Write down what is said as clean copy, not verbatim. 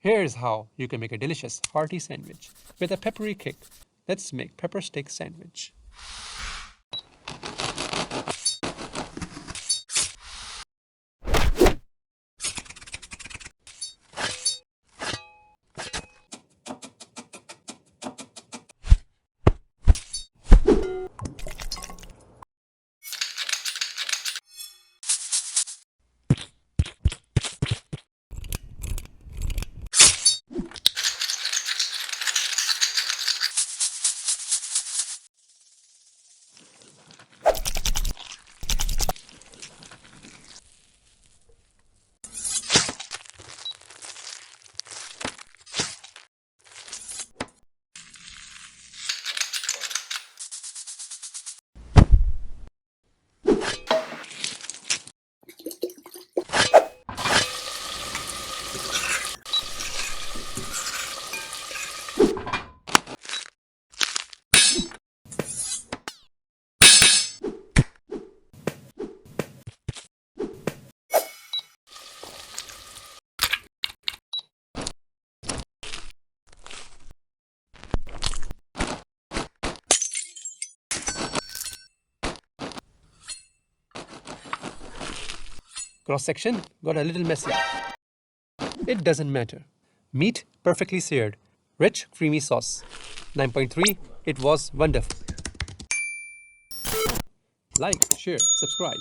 Here's how you can make a delicious hearty sandwich with a peppery kick. Let's make pepper steak sandwich. Cross section got a little messy. It doesn't matter. Meat perfectly seared. Rich, creamy sauce. 9.3. It was wonderful. Like, share, subscribe.